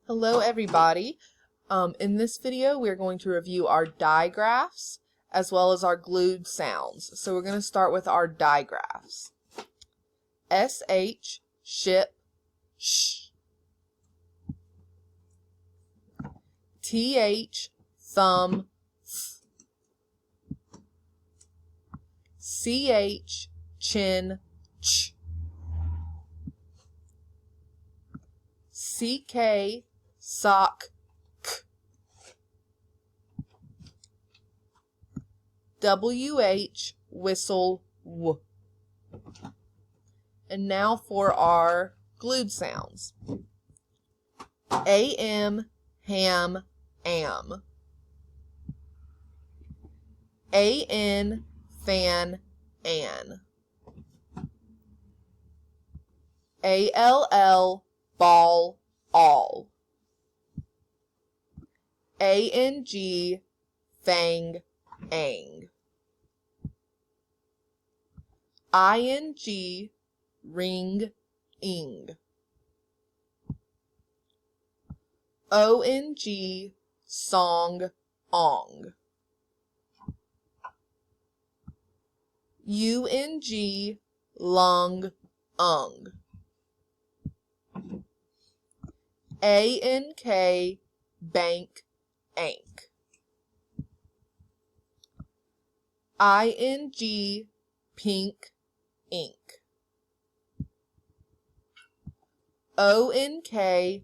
Hello everybody. In this video we're going to review our digraphs as well as our glued sounds. So we're going to start with our digraphs. SH, ship, sh. TH, thumb, th. CH, chin, ch. CK, sock, k. WH, whistle, w. And now for our glued sounds. AM, ham, am. AN, fan, an. ALL, ball, all. ANG, fang, ang. ING, ring, ing. ONG, song, ong. UNG, lung, ung. ANK, bank, ank. ING, pink, ink. ONK,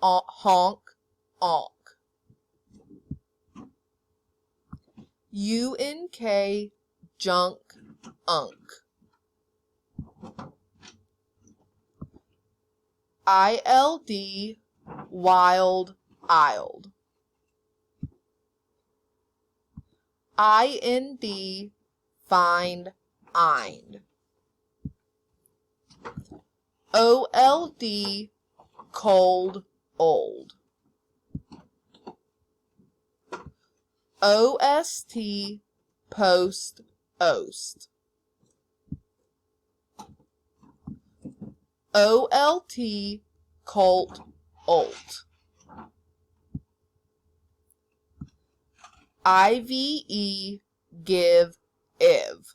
honk, onk. UNK, junk, unk. ILD, wild, isled. IND, find, ind. OLD, cold, old. OST, post, oast. OLT, colt, olt. IVE, give, iv.